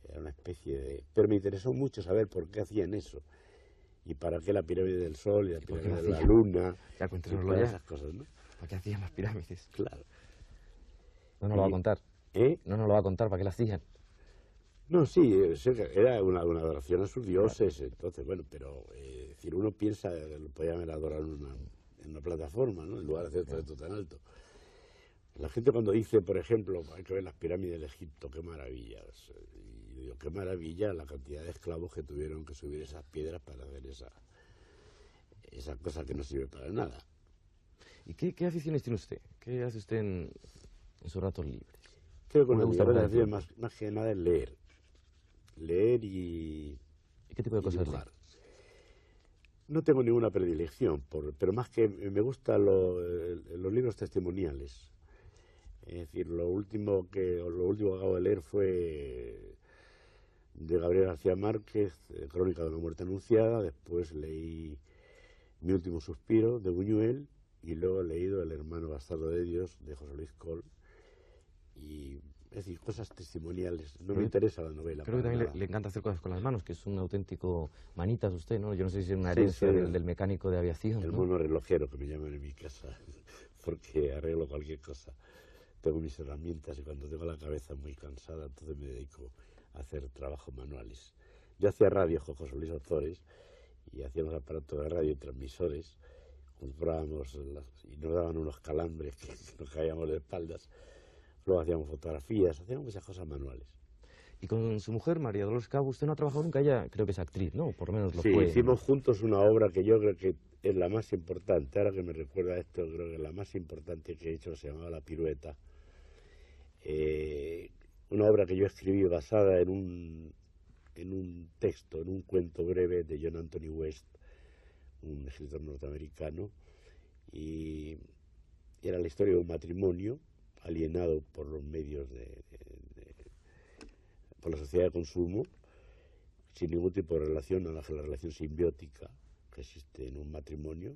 era una especie de... Pero me interesó mucho saber por qué hacían eso. Y para qué la pirámide del Sol y la pirámide de la Luna. Ya, cuéntenoslo ya. Ya. Esas cosas, ¿no? ¿Para qué hacían las pirámides? Claro. No nos lo va a contar. No nos lo va a contar, ¿para qué las hacían? No, sí, era una adoración a sus dioses. Claro. Entonces, bueno, pero decir, uno piensa que lo podía haber adorado en una plataforma, ¿no? En lugar de hacer esto tan alto. La gente cuando dice, por ejemplo, hay que ver las pirámides de Egipto, qué maravillas. Y digo, qué maravilla la cantidad de esclavos que tuvieron que subir esas piedras para hacer esa cosa que no sirve para nada. ¿Y qué aficiones tiene usted? ¿Qué hace usted en sus ratos libres? Creo que una de mis aficiones más que nada es leer. Leer y qué tipo de cosas lee? No tengo ninguna predilección, pero más que me gustan los libros testimoniales. Es decir, lo último que acabo de leer fue de Gabriel García Márquez, Crónica de una muerte anunciada. Después leí Mi último suspiro, de Buñuel, y luego he leído El hermano bastardo de Dios, de José Luis Coll. Y, es decir, cosas testimoniales. No me interesa la novela. Creo que también le encanta hacer cosas con las manos, que es un auténtico manitas usted, ¿no? Yo no sé si es una herencia del mecánico de aviación. El mono relojero, que me llaman en mi casa, porque arreglo cualquier cosa. Tengo mis herramientas y cuando tengo la cabeza muy cansada, entonces me dedico a hacer trabajos manuales. Yo hacía radio con José Luis Ozores y hacíamos aparatos de radio y transmisores, comprábamos y nos daban unos calambres que nos caíamos de espaldas. Luego hacíamos fotografías, hacíamos muchas cosas manuales. Y con su mujer, María Dolores Cabo, usted no ha trabajado nunca, ella creo que es actriz, ¿no? Por lo menos lo fue. Sí, hicimos juntos una obra que yo creo que es la más importante. Ahora que me recuerda esto, creo que la más importante que he hecho se llamaba La Pirueta. Una obra que yo escribí basada en un texto, en un cuento breve de John Anthony West, un escritor norteamericano, y era la historia de un matrimonio alienado por los medios por la sociedad de consumo, sin ningún tipo de relación a la relación simbiótica que existe en un matrimonio,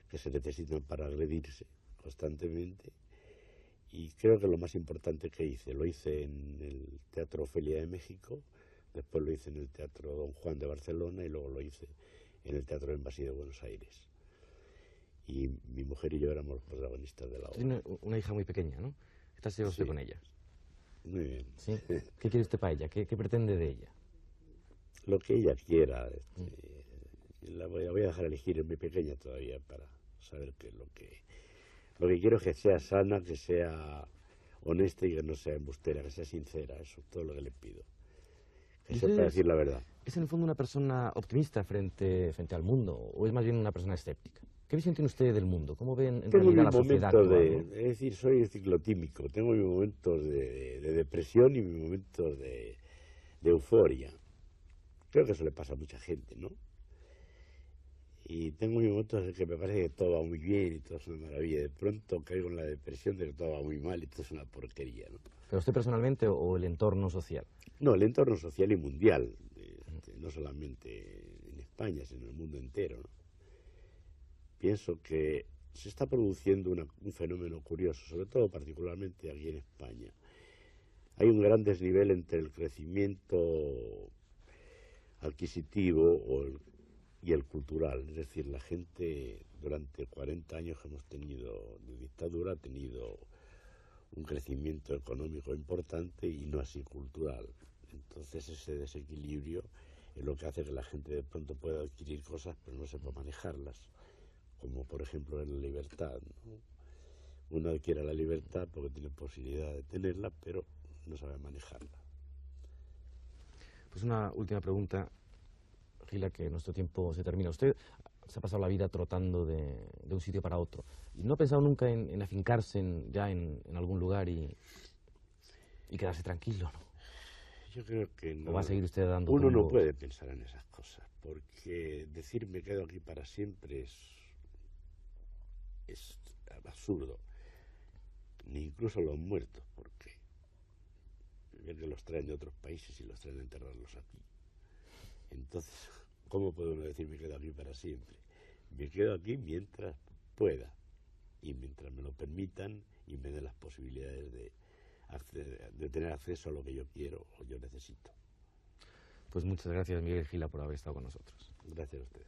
que se necesitan para agredirse constantemente. Y creo que lo más importante que hice, lo hice en el Teatro Ofelia de México, después lo hice en el Teatro Don Juan de Barcelona y luego lo hice en el Teatro Embassy de Buenos Aires. Y mi mujer y yo éramos los protagonistas de la obra. Tiene una hija muy pequeña, ¿no? ¿Está seguro usted con ella? Muy bien. ¿Sí? ¿Qué quiere usted para ella? ¿Qué pretende de ella? Lo que ella quiera. La voy a dejar elegir, es muy pequeña todavía para saber qué es lo que... Lo que quiero es que sea sana, que sea honesta y que no sea embustera, que sea sincera. Eso es todo lo que le pido. Que sepa decir la verdad. ¿Es en el fondo una persona optimista frente al mundo o es más bien una persona escéptica? ¿Qué visión tiene usted del mundo? ¿Cómo ve en realidad la sociedad actual? Es decir, soy ciclotímico. Tengo mis momentos de depresión y mis momentos de euforia. Creo que eso le pasa a mucha gente, ¿no? Y tengo mis momentos en que me parece que todo va muy bien y todo es una maravilla. De pronto caigo en la depresión de que todo va muy mal y todo es una porquería, ¿no? ¿Pero usted personalmente o el entorno social? No, el entorno social y mundial. No solamente en España, sino en el mundo entero, ¿no? Pienso que se está produciendo un fenómeno curioso, sobre todo particularmente aquí en España. Hay un gran desnivel entre el crecimiento adquisitivo y el cultural. Es decir, la gente durante 40 años que hemos tenido de dictadura ha tenido un crecimiento económico importante y no así cultural. Entonces ese desequilibrio es lo que hace que la gente de pronto pueda adquirir cosas pero no sepa manejarlas, como por ejemplo en la libertad, ¿no? Uno adquiere la libertad porque tiene posibilidad de tenerla, pero no sabe manejarla. Pues una última pregunta, Gila, que nuestro tiempo se termina. Usted se ha pasado la vida trotando de un sitio para otro. ¿Y no ha pensado nunca en afincarse ya en algún lugar y quedarse tranquilo, no? Yo creo que no. ¿O va a seguir usted dando Uno tumbos? no puede pensar en esas cosas, porque decir me quedo aquí para siempre es absurdo. Ni incluso los muertos, porque ven que los traen de otros países y los traen a enterrarlos aquí. Entonces, ¿cómo puede uno decir me quedo aquí para siempre? Me quedo aquí mientras pueda y mientras me lo permitan y me den las posibilidades de tener acceso a lo que yo quiero o yo necesito. Pues muchas gracias, Miguel Gila, por haber estado con nosotros. Gracias a ustedes.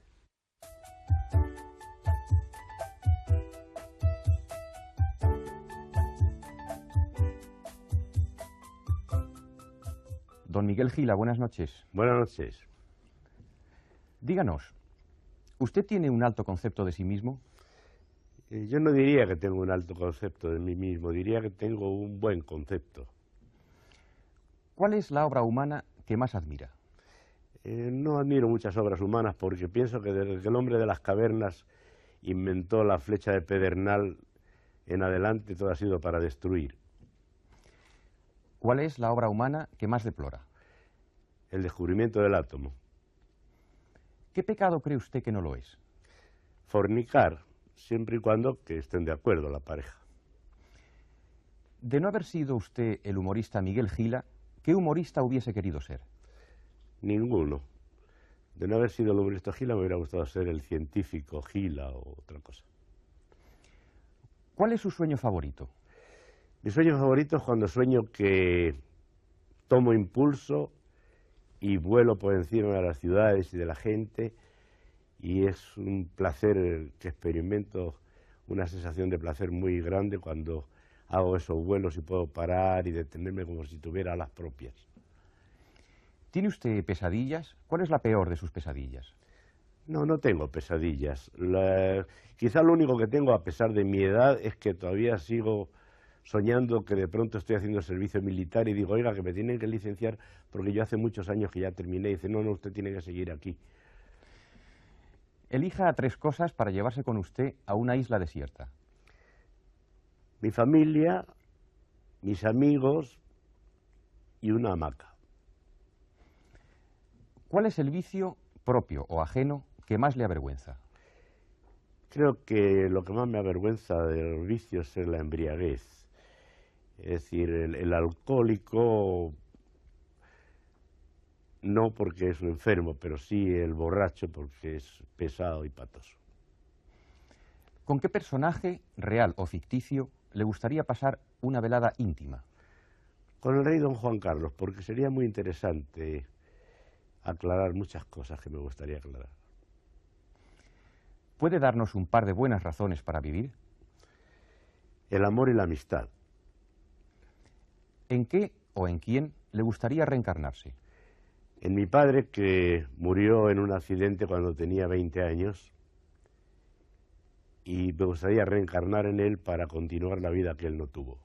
Don Miguel Gila, buenas noches. Buenas noches. Díganos, ¿usted tiene un alto concepto de sí mismo? Yo no diría que tengo un alto concepto de mí mismo, diría que tengo un buen concepto. ¿Cuál es la obra humana que más admira? No admiro muchas obras humanas porque pienso que desde que el hombre de las cavernas inventó la flecha de pedernal en adelante todo ha sido para destruir. ¿Cuál es la obra humana que más deplora? El descubrimiento del átomo. ¿Qué pecado cree usted que no lo es? Fornicar, siempre y cuando que estén de acuerdo la pareja. De no haber sido usted el humorista Miguel Gila, ¿qué humorista hubiese querido ser? Ninguno. De no haber sido el humorista Gila me hubiera gustado ser el científico Gila o otra cosa. ¿Cuál es su sueño favorito? Mi sueño favorito es cuando sueño que tomo impulso y vuelo por encima de las ciudades y de la gente y es un placer que experimento, una sensación de placer muy grande cuando hago esos vuelos y puedo parar y detenerme como si tuviera alas propias. ¿Tiene usted pesadillas? ¿Cuál es la peor de sus pesadillas? No, no tengo pesadillas. Quizá lo único que tengo, a pesar de mi edad, es que todavía sigo soñando que de pronto estoy haciendo servicio militar y digo, oiga, que me tienen que licenciar porque yo hace muchos años que ya terminé. Y dice, no, usted tiene que seguir aquí. Elija 3 cosas para llevarse con usted a una isla desierta. Mi familia, mis amigos y una hamaca. ¿Cuál es el vicio propio o ajeno que más le avergüenza? Creo que lo que más me avergüenza de los vicios es la embriaguez. Es decir, el alcohólico, no porque es un enfermo, pero sí el borracho porque es pesado y patoso. ¿Con qué personaje, real o ficticio, le gustaría pasar una velada íntima? Con el rey don Juan Carlos, porque sería muy interesante aclarar muchas cosas que me gustaría aclarar. ¿Puede darnos un par de buenas razones para vivir? El amor y la amistad. ¿En qué o en quién le gustaría reencarnarse? En mi padre, que murió en un accidente cuando tenía 20 años, y me gustaría reencarnar en él para continuar la vida que él no tuvo.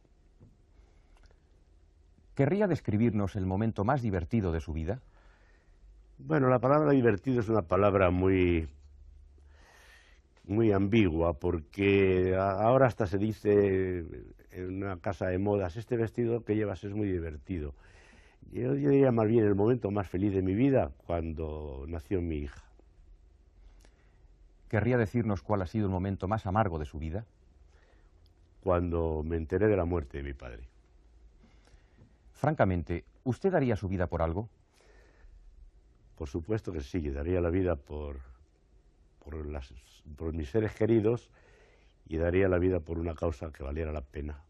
¿Querría describirnos el momento más divertido de su vida? Bueno, la palabra divertido es una palabra muy ambigua, porque ahora hasta se dice en una casa de modas, este vestido que llevas es muy divertido. Yo diría más bien el momento más feliz de mi vida, cuando nació mi hija. ¿Querría decirnos cuál ha sido el momento más amargo de su vida? Cuando me enteré de la muerte de mi padre. Francamente, ¿usted daría su vida por algo? Por supuesto que sí, daría la vida por mis seres queridos, y daría la vida por una causa que valiera la pena,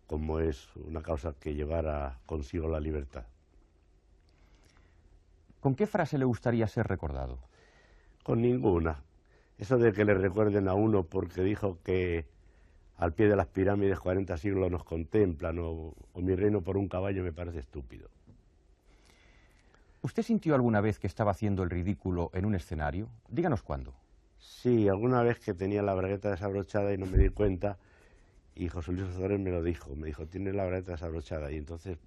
como es una causa que llevara consigo la libertad. ¿Con qué frase le gustaría ser recordado? Con ninguna. Eso de que le recuerden a uno porque dijo que al pie de las pirámides 40 siglos nos contemplan, o mi reino por un caballo, me parece estúpido. ¿Usted sintió alguna vez que estaba haciendo el ridículo en un escenario? Díganos cuándo. Sí, alguna vez que tenía la bragueta desabrochada y no me di cuenta, y José Luis Ozores me lo dijo, tiene la bragueta desabrochada, y entonces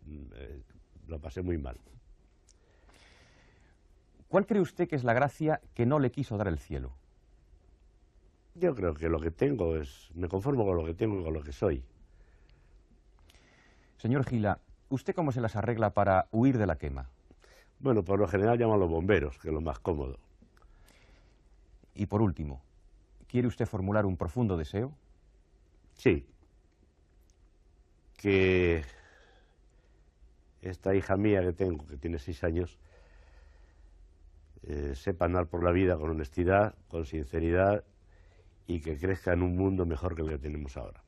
lo pasé muy mal. ¿Cuál cree usted que es la gracia que no le quiso dar el cielo? Yo creo que lo que tengo me conformo con lo que tengo y con lo que soy. Señor Gila, ¿usted cómo se las arregla para huir de la quema? Bueno, por lo general llamo a los bomberos, que es lo más cómodo. Y por último, ¿quiere usted formular un profundo deseo? Sí. Que esta hija mía que tengo, que tiene 6 años, sepa andar por la vida con honestidad, con sinceridad, y que crezca en un mundo mejor que el que tenemos ahora.